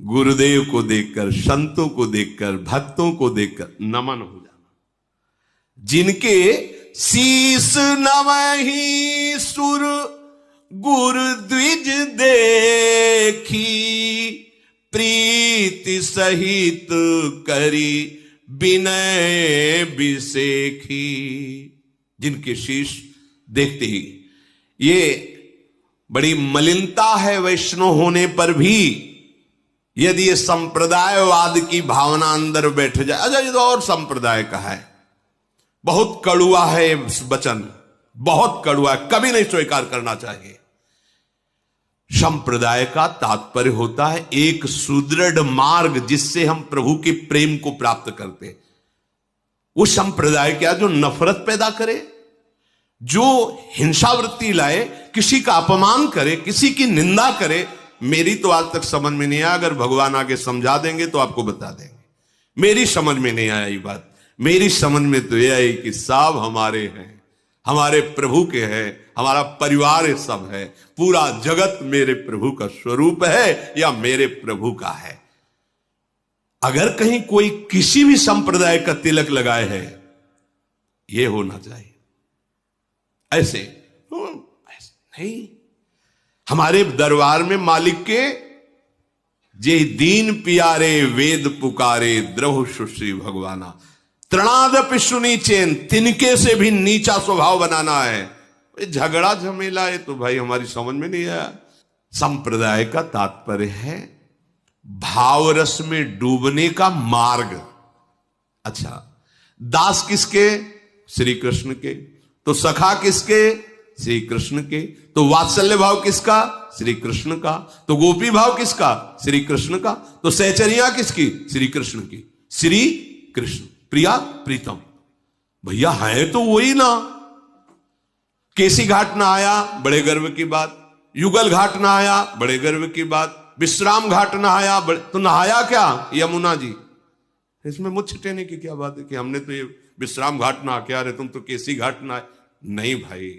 गुरुदेव को देखकर, संतों को देखकर, भक्तों को देखकर नमन हो जाना। जिनके शीस नवहि सुर गुरु द्विज देखी, प्रीति सहित करी विनय बिसेखी। जिनके शीश देखते ही, ये बड़ी मलिनता है वैष्णव होने पर भी, यदि ये संप्रदायवाद की भावना अंदर बैठ जाए। अच्छा, ये तो और संप्रदाय का है, बहुत कड़ुआ है वचन, बहुत कड़ुआ है, कभी नहीं स्वीकार करना चाहिए। संप्रदाय का तात्पर्य होता है एक सुदृढ़ मार्ग जिससे हम प्रभु के प्रेम को प्राप्त करते। वो संप्रदाय क्या जो नफरत पैदा करे, जो हिंसावृत्ति लाए, किसी का अपमान करे, किसी की निंदा करे। मेरी तो आज तक समझ में नहीं आया, अगर भगवान आगे समझा देंगे तो आपको बता देंगे। मेरी समझ में नहीं आया ये बात। मेरी समझ में तो यह आई कि सब हमारे हैं, हमारे प्रभु के हैं, हमारा परिवार सब है, पूरा जगत मेरे प्रभु का स्वरूप है या मेरे प्रभु का है। अगर कहीं कोई किसी भी संप्रदाय का तिलक लगाए है, यह होना चाहिए। ऐसे नहीं, हमारे दरबार में मालिक के जे दीन पियारे वेद पुकारे द्रव सुश्री भगवाना, तृणादपि सुनी चेन, तिनके से भी नीचा स्वभाव बनाना है। झगड़ा झमेला है तो भाई हमारी समझ में नहीं आया। संप्रदाय का तात्पर्य है भाव रस में डूबने का मार्ग। अच्छा, दास किसके? श्री कृष्ण के। तो सखा किसके? श्री कृष्ण के। तो वात्सल्य भाव किसका? श्री कृष्ण का। तो गोपी भाव किसका? श्री कृष्ण का। तो सहचरिया किसकी? श्री कृष्ण की। श्री कृष्ण, प्रिया प्रीतम, भैया है तो वही ना। केसी घाट ना आया, बड़े गर्व की बात। युगल घाट ना आया, बड़े गर्व की बात। विश्राम घाट ना आया, तो नहाया क्या? यमुना जी। इसमें मुझ छिटेने की क्या बात है कि हमने तो ये विश्राम घाट ना आके आ रहे, तुम तो केसी घाट ना आए। नहीं भाई,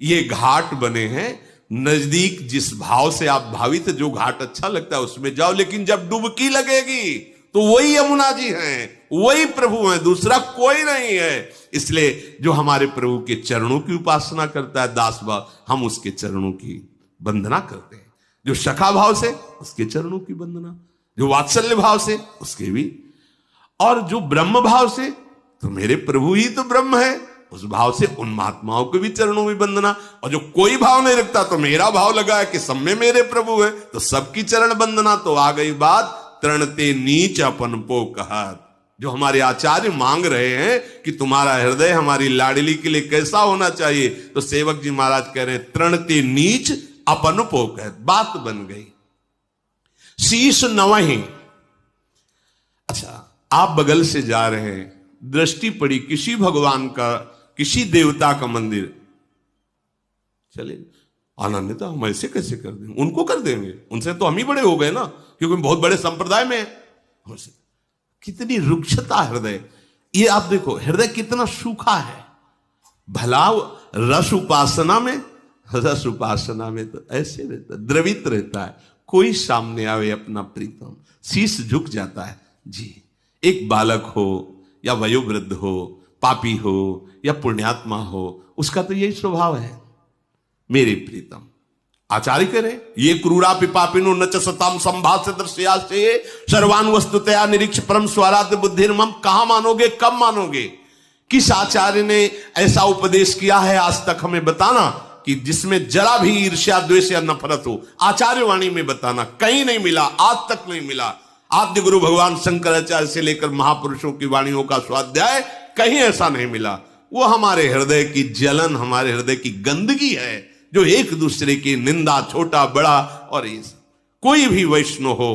ये घाट बने हैं नजदीक, जिस भाव से आप भावित, जो घाट अच्छा लगता है उसमें जाओ, लेकिन जब डुबकी लगेगी तो वही यमुना जी हैं, वही प्रभु हैं, दूसरा कोई नहीं है। इसलिए जो हमारे प्रभु के चरणों की उपासना करता है दास भाव, हम उसके चरणों की वंदना करते हैं। जो सखा भाव से, उसके चरणों की वंदना। जो वात्सल्य भाव से, उसके भी। और जो ब्रह्म भाव से, तो मेरे प्रभु ही तो ब्रह्म है, उस भाव से उन महात्माओं के भी चरणों में वंदना। और जो कोई भाव नहीं रखता, तो मेरा भाव लगा है कि सब में मेरे प्रभु है, तो सबकी चरण वंदना। तो आ गई बात तृणते नीच अपन पो कहत। जो हमारे आचार्य मांग रहे हैं कि तुम्हारा हृदय हमारी लाडली के लिए कैसा होना चाहिए, तो सेवक जी महाराज कह रहे हैं तृणते नीच अपन पो कहत। बात बन गई। शीश नवही। अच्छा, आप बगल से जा रहे हैं, दृष्टि पड़ी किसी भगवान का, किसी देवता का मंदिर, चले आनंदिता हम ऐसे कैसे कर देंगे? उनको कर देंगे, उनसे तो हम ही बड़े हो गए ना, क्योंकि बहुत बड़े संप्रदाय में हैं। कितनी रुक्षता हृदय। ये आप देखो हृदय कितना सूखा है। भला रस उपासना में, रस उपासना में तो ऐसे रहता, द्रवित रहता है। कोई सामने आवे अपना प्रीतम, शीश झुक जाता है जी। एक बालक हो या वयोवृद्ध हो, पापी हो या पुण्यात्मा हो, उसका तो यही स्वभाव है, मेरे प्रीतम। आचार्य करें ये क्रूरा पिपापिनो न च सताम संभाष्य दृश्या से सर्वान वस्तुतया निरीक्ष परम स्वराध्य बुद्धिर्मम। कहां मानोगे, कब मानोगे? किस आचार्य ने ऐसा उपदेश किया है आज तक हमें बताना, कि जिसमें जरा भी ईर्ष्या द्वेष या नफरत हो? आचार्य वाणी में बताना, कहीं नहीं मिला, आज तक नहीं मिला। आद्य गुरु भगवान शंकराचार्य से लेकर महापुरुषों की वाणियों का स्वाध्याय कहीं ऐसा नहीं मिला। वो हमारे हृदय की जलन, हमारे हृदय की गंदगी है, जो एक दूसरे की निंदा, छोटा बड़ा। और ये कोई भी वैष्णव हो,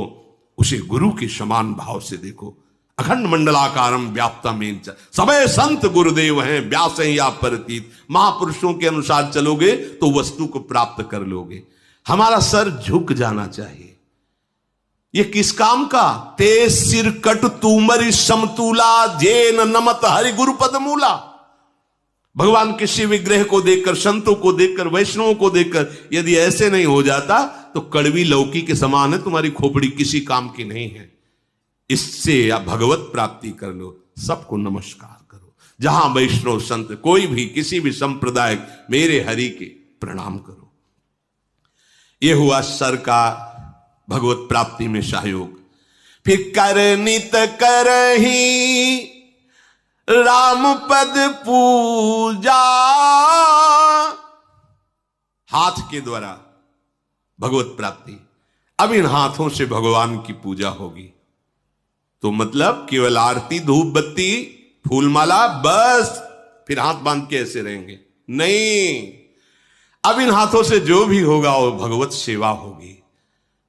उसे गुरु के समान भाव से देखो। अखंड मंडलाकारम व्याप्तमेन च सबे संत गुरुदेव हैं व्यास या परतीत। महापुरुषों के अनुसार चलोगे तो वस्तु को प्राप्त कर लोगे। हमारा सर झुक जाना चाहिए। ये किस काम का? ते सिर कट तूमरी समतूला जेन नमत हरि गुरु पद मूला। भगवान किसी विग्रह को देखकर, संतों को देखकर, वैष्णवों को देखकर यदि ऐसे नहीं हो जाता, तो कड़वी लौकी के समान है, तुम्हारी खोपड़ी किसी काम की नहीं है। इससे आप भगवत प्राप्ति कर लो। सबको नमस्कार करो, जहां वैष्णव संत, कोई भी किसी भी संप्रदाय, मेरे हरि के प्रणाम करो। यह हुआ सर का भगवत प्राप्ति में सहयोग। फिर करनित करही राम पद पूजा। हाथ के द्वारा भगवत प्राप्ति। अब इन हाथों से भगवान की पूजा होगी। तो मतलब केवल आरती, धूप बत्ती, फूलमाला, बस, फिर हाथ बांध के ऐसे रहेंगे? नहीं, अब इन हाथों से जो भी होगा वो भगवत सेवा होगी।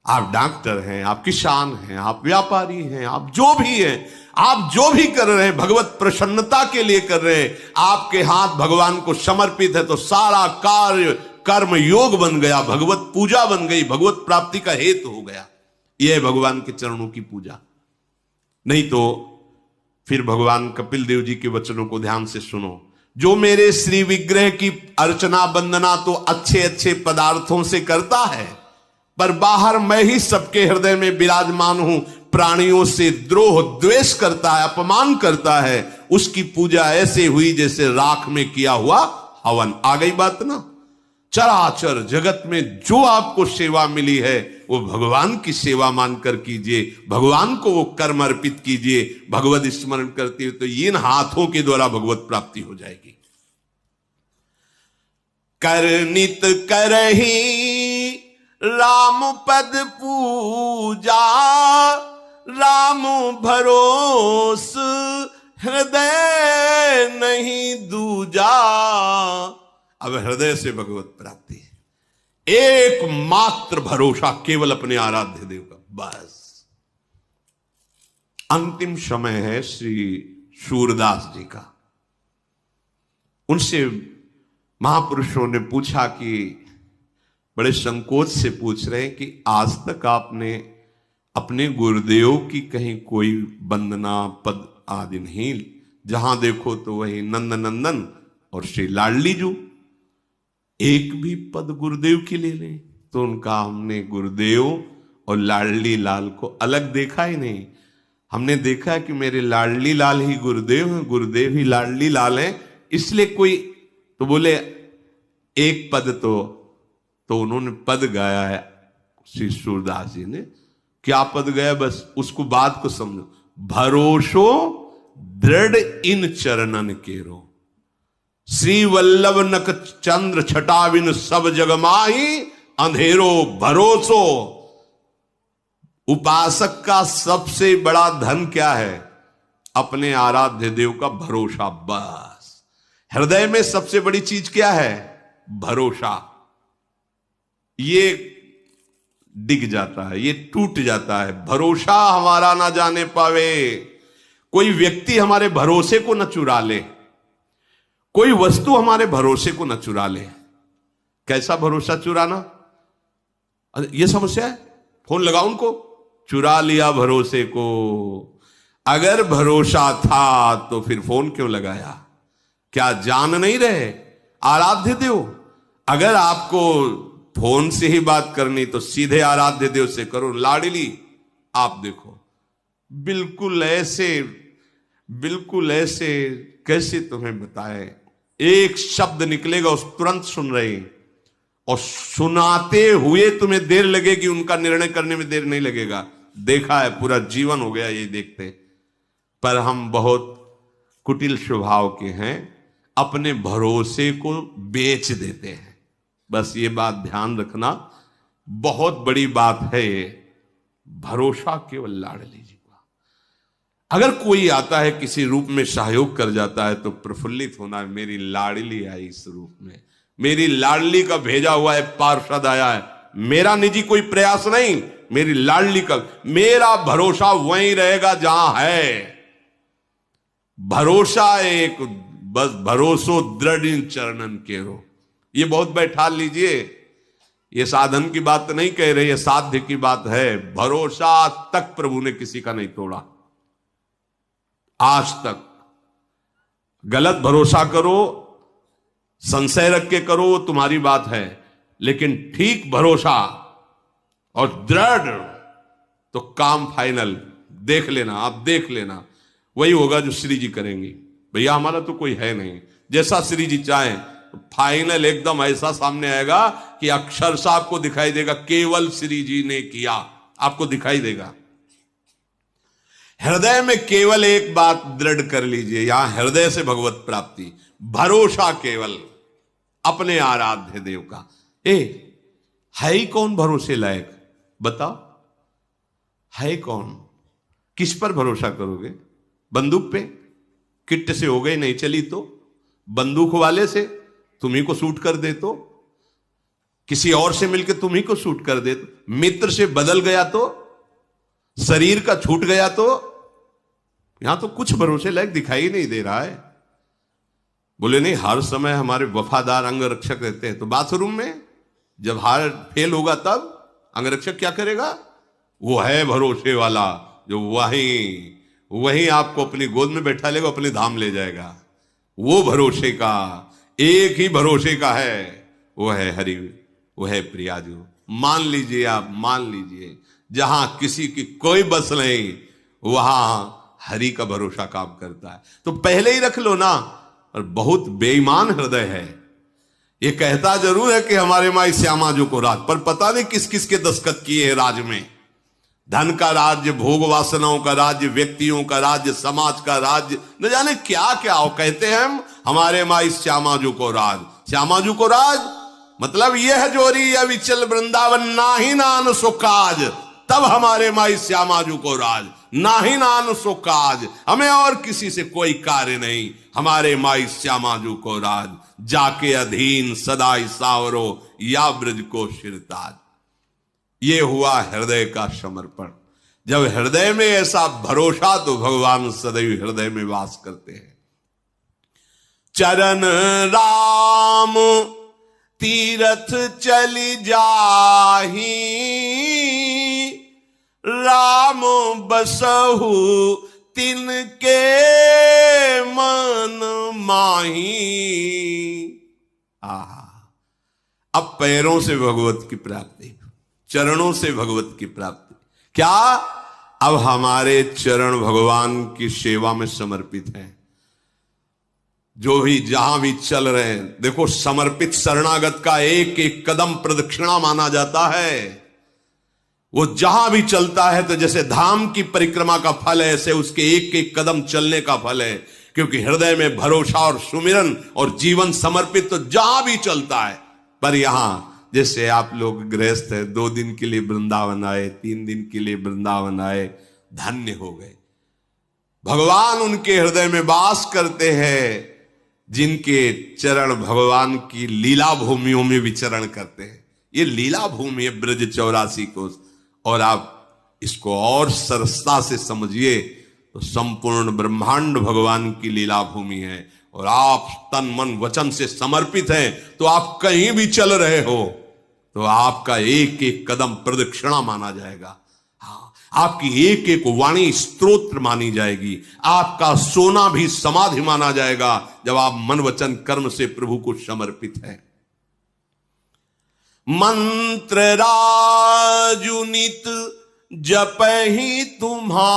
आप डॉक्टर हैं, आप किसान हैं, आप व्यापारी हैं, आप जो भी हैं, आप जो भी कर रहे हैं भगवत प्रसन्नता के लिए कर रहे हैं। आपके हाथ भगवान को समर्पित है, तो सारा कार्य कर्म योग बन गया, भगवत पूजा बन गई, भगवत प्राप्ति का हेतु हो गया। यह है भगवान के चरणों की पूजा। नहीं तो फिर भगवान कपिल देव जी के वचनों को ध्यान से सुनो। जो मेरे श्री विग्रह की अर्चना वंदना तो अच्छे अच्छे पदार्थों से करता है, पर बाहर मैं ही सबके हृदय में विराजमान हूं, प्राणियों से द्रोह द्वेष करता है, अपमान करता है, उसकी पूजा ऐसे हुई जैसे राख में किया हुआ हवन। आ गई बात ना। चराचर जगत में जो आपको सेवा मिली है वो भगवान की सेवा मानकर कीजिए, भगवान को वो कर्म अर्पित कीजिए, भगवत स्मरण करते हुए, तो इन हाथों के द्वारा भगवत प्राप्ति हो जाएगी। करनित करही राम पद पूजा, राम भरोस हृदय नहीं दूजा। अब हृदय से भगवत प्राप्ति है, एकमात्र भरोसा केवल अपने आराध्य देव का, बस। अंतिम समय है श्री सूरदास जी का। उनसे महापुरुषों ने पूछा कि बड़े संकोच से पूछ रहे हैं कि आज तक आपने अपने गुरुदेव की कहीं कोई वंदना पद आदि नहीं, जहां देखो तो वही नंद नंदन और श्री लाडली जू, एक भी पद गुरुदेव की ले लें। तो उनका हमने गुरुदेव और लाडली लाल को अलग देखा ही नहीं, हमने देखा कि मेरे लाडली लाल ही गुरुदेव हैं, गुरुदेव ही लाडली लाल हैं, इसलिए कोई तो बोले एक पद तो उन्होंने पद गाया है श्री सूरदास जी ने। क्या पद गया, बस उसको बात को समझो। भरोसो दृढ़ इन चरणन केरो, श्री वल्लभ नक चंद्र छटाविन सब जग माही, अंधेरो भरोसो। उपासक का सबसे बड़ा धन क्या है? अपने आराध्य देव का भरोसा, बस। हृदय में सबसे बड़ी चीज क्या है? भरोसा। ये डिग जाता है, ये टूट जाता है, भरोसा हमारा ना जाने पावे। कोई व्यक्ति हमारे भरोसे को न चुरा ले, कोई वस्तु हमारे भरोसे को न चुरा ले। कैसा भरोसा चुराना? ये समस्या है। फोन लगाओ उनको, चुरा लिया भरोसे को। अगर भरोसा था तो फिर फोन क्यों लगाया? क्या जान नहीं रहे आराध्य देव? अगर आपको फोन से ही बात करनी तो सीधे आराध्य देव से करो। लाडली आप देखो, बिल्कुल ऐसे कैसे तुम्हें बताए, एक शब्द निकलेगा उस तुरंत सुन रहे हैं, और सुनाते हुए तुम्हें देर लगेगी, उनका निर्णय करने में देर नहीं लगेगा। देखा है, पूरा जीवन हो गया ये देखते। पर हम बहुत कुटिल स्वभाव के हैं, अपने भरोसे को बेच देते हैं। बस ये बात ध्यान रखना, बहुत बड़ी बात है ये। भरोसा केवल लाडली जी का। अगर कोई आता है किसी रूप में सहयोग कर जाता है तो प्रफुल्लित होना है, मेरी लाडली आई इस रूप में, मेरी लाडली का भेजा हुआ है पार्षद आया है। मेरा निजी कोई प्रयास नहीं, मेरी लाडली का। मेरा भरोसा वहीं रहेगा जहां है। भरोसा एक, बस भरोसो दृढ़ चरणन केरो। ये बहुत बैठा लीजिए, ये साधन की बात नहीं कह रही है, साध्य की बात है। भरोसा आज तक प्रभु ने किसी का नहीं तोड़ा, आज तक। गलत भरोसा करो, संशय रख के करो, वो तुम्हारी बात है, लेकिन ठीक भरोसा और दृढ़ तो काम फाइनल। देख लेना, आप देख लेना, वही होगा जो श्री जी करेंगी। भैया हमारा तो कोई है नहीं, जैसा श्री जी चाहे तो फाइनल एकदम ऐसा सामने आएगा कि अक्षरशः आपको दिखाई देगा केवल श्री जी ने किया, आपको दिखाई देगा। हृदय में केवल एक बात दृढ़ कर लीजिए, यहां हृदय से भगवत प्राप्ति। भरोसा केवल अपने आराध्य देव का। है ही कौन भरोसे लायक? बताओ, है कौन? किस पर भरोसा करोगे? बंदूक पे? किट से हो गई नहीं चली तो? बंदूक वाले से तुम्ही को शूट कर दे तो? किसी और से मिलकर तुम्ही को शूट कर दे तो? मित्र से बदल गया तो? शरीर का छूट गया तो? यहां तो कुछ भरोसे लायक दिखाई नहीं दे रहा है। बोले नहीं, हर समय हमारे वफादार अंग रक्षक रहते हैं, तो बाथरूम में जब हार फेल होगा तब अंग रक्षक क्या करेगा? वो है भरोसे वाला जो वहीं आपको अपनी गोद में बैठा लेगा, अपने धाम ले जाएगा। वो भरोसे का, एक ही भरोसे का है, वो है हरि, वो है प्रियाजू। मान लीजिए, आप मान लीजिए, जहां किसी की कोई बस नहीं, वहां हरि का भरोसा काम करता है। तो पहले ही रख लो ना। और बहुत बेईमान हृदय है, ये कहता जरूर है कि हमारे माई श्यामा जो को राज, पर पता नहीं किस किस के दस्तखत किए हैं राज में। धन का राज्य, भोग वासनाओं का राज्य, व्यक्तियों का राज्य, समाज का राज्य, न जाने क्या क्या हो। कहते हैं हम हमारे माई श्यामा जो को राज। श्यामा जो को राज मतलब यह है जोरी अविचल वृंदावन नाही नान सो काज, तब हमारे माई श्यामा जो को राज। नाही नान सो काज, हमें और किसी से कोई कार्य नहीं, हमारे माई श्यामा जो को राज। जाके अधीन सदाई सावरो या ब्रज को शिरताज। ये हुआ हृदय का समर्पण। जब हृदय में ऐसा भरोसा, तो भगवान सदैव हृदय में वास करते हैं। चरण राम तीरथ चली जाही, राम बसहु तिनके मन माही। अब पैरों से भगवत की प्राप्ति, चरणों से भगवत की प्राप्ति। क्या? अब हमारे चरण भगवान की सेवा में समर्पित हैं। जो भी जहां भी चल रहे हैं, देखो समर्पित शरणागत का एक एक कदम प्रदक्षिणा माना जाता है। वो जहां भी चलता है तो जैसे धाम की परिक्रमा का फल है, ऐसे उसके एक एक कदम चलने का फल है। क्योंकि हृदय में भरोसा और सुमिरन और जीवन समर्पित तो जहां भी चलता है। पर यहां जैसे आप लोग गृहस्थ है, 2 दिन के लिए वृंदावन आए, 3 दिन के लिए वृंदावन आए, धन्य हो गए। भगवान उनके हृदय में वास करते हैं जिनके चरण भगवान की लीला भूमियों में विचरण करते हैं। ये लीला भूमि है ब्रज 84 कोस। और आप इसको और सरसता से समझिए तो संपूर्ण ब्रह्मांड भगवान की लीला भूमि है। और आप तन मन वचन से समर्पित हैं, तो आप कहीं भी चल रहे हो तो आपका एक एक कदम प्रदक्षिणा माना जाएगा। हाँ, आपकी एक एक वाणी स्तोत्र मानी जाएगी। आपका सोना भी समाधि माना जाएगा जब आप मन वचन कर्म से प्रभु को समर्पित हैं। मंत्र राजुनित जपहि तुम्हारा,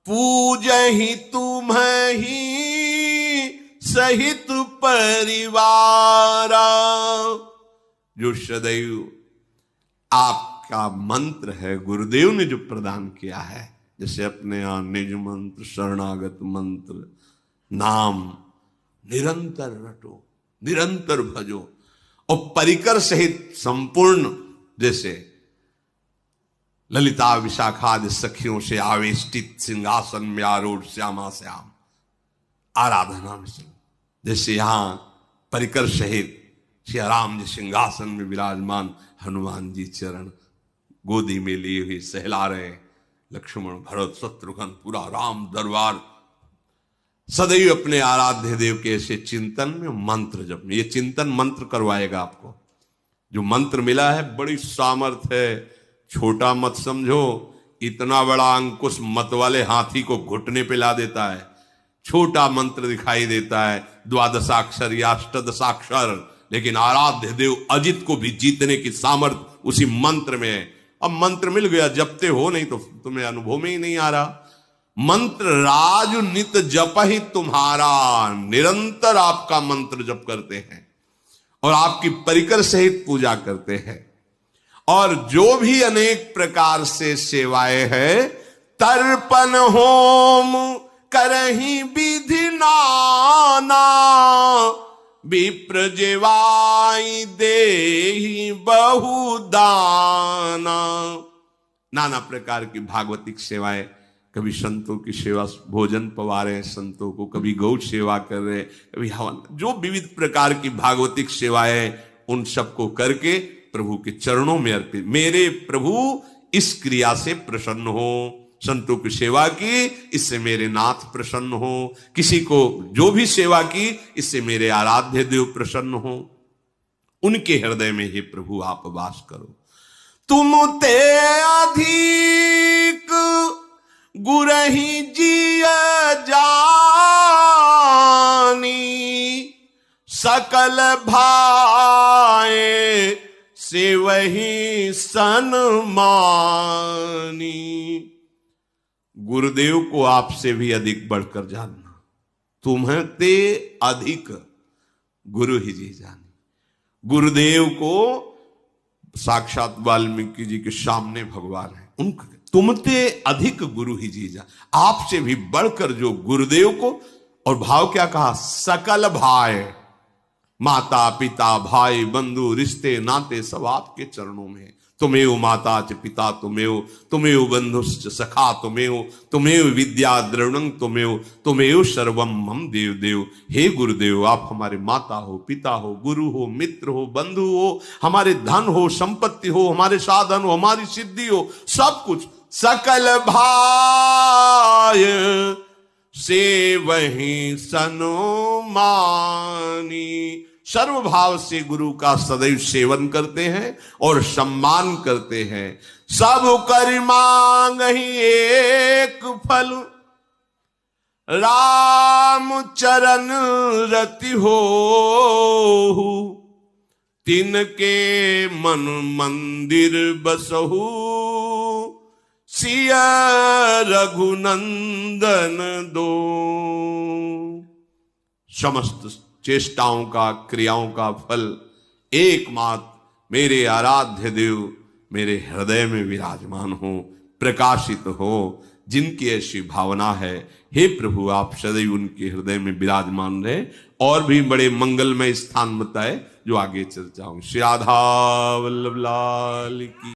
पूजहि तुम्हि सहित परिवारा। जो सदैव आपका मंत्र है, गुरुदेव ने जो प्रदान किया है, जैसे अपने यहां निज मंत्र, शरणागत मंत्र, नाम निरंतर रटो, निरंतर भजो। और परिकर सहित संपूर्ण, जैसे ललिता विशाखादि सखियों से आवेष्टित सिंहासन में आरूढ़ श्यामा श्याम आराधना में, जैसे यहां परिकर सहित श्री राम जी सिंहासन में विराजमान, हनुमान जी चरण गोदी में लिए हुए सहला रहे, लक्ष्मण भरत शत्रुघ्न पूरा राम दरबार सदैव अपने आराध्य देव के ऐसे चिंतन में, मंत्र जप में। ये चिंतन मंत्र करवाएगा आपको। जो मंत्र मिला है बड़ी सामर्थ है, छोटा मत समझो। इतना बड़ा अंकुश मत वाले हाथी को घुटने पे ला देता है। छोटा मंत्र दिखाई देता है, 12 या 18, लेकिन आराध्य देव अजित को भी जीतने की सामर्थ उसी मंत्र में है। अब मंत्र मिल गया, जपते हो, नहीं तो तुम्हें अनुभव में ही नहीं आ रहा। मंत्र राज नित जप ही तुम्हारा, निरंतर आपका मंत्र जप करते हैं और आपकी परिकर सहित पूजा करते हैं। और जो भी अनेक प्रकार से सेवाएं हैं, तर्पण होम करही विधि नाना, विप्र जेवाई देहि बहुदाना। नाना प्रकार की भागवतिक सेवाएं, कभी संतों की सेवा, भोजन पवा रहे हैं संतों को, कभी गौ सेवा कर रहे हैं, कभी हवन, जो विविध प्रकार की भागवतिक सेवाएं, उन सबको करके प्रभु के चरणों में अर्पित। मेरे प्रभु इस क्रिया से प्रसन्न हो, संतों की सेवा की, इससे मेरे नाथ प्रसन्न हो। किसी को जो भी सेवा की, इससे मेरे आराध्य देव प्रसन्न हो। उनके हृदय में ही प्रभु आप वास करो। तुम ते अधिक गुरहि जिय जानी, सकल भाए से वही सन्मानी। गुरुदेव को आपसे भी अधिक बढ़कर जानना, तुम्हें ते अधिक गुरु ही जी जाने। गुरुदेव को साक्षात वाल्मीकि जी के सामने भगवान है, उनका तुमते अधिक गुरु ही जी जा, आपसे भी बढ़कर जो गुरुदेव को, और भाव क्या कहा, सकल भाई, माता पिता भाई बंधु रिश्ते नाते सब आपके चरणों में। तुमेव माता च पिता तुमेव, तुमेव बंधुश्च सखा तुमेव, तुमेव विद्या द्रविणं तुमेव, तुमेव सर्वम मम देव देव। हे गुरुदेव, आप हमारे माता हो, पिता हो, गुरु हो, मित्र हो, बंधु हो, हमारे धन हो, संपत्ति हो, हमारे साधन हो, हमारी सिद्धि हो, सब कुछ। सकल भाय से वही सन्मानी। सर्व भाव से गुरु का सदैव सेवन करते हैं और सम्मान करते हैं। सब कर मांग ही एक फल, राम चरण रति हो, तिनके मन मंदिर बसहु, सिया रघुनंदन दो। समस्त चेष्टाओं का, क्रियाओं का फल एकमात्र मेरे आराध्य देव मेरे हृदय में विराजमान हो, प्रकाशित हो। जिनकी ऐसी भावना है, हे प्रभु आप सदैव उनके हृदय में विराजमान रहे। और भी बड़े मंगलमय स्थान बताए जो आगे चर्चा होंगे। श्री राधा वल्लभ लाल की।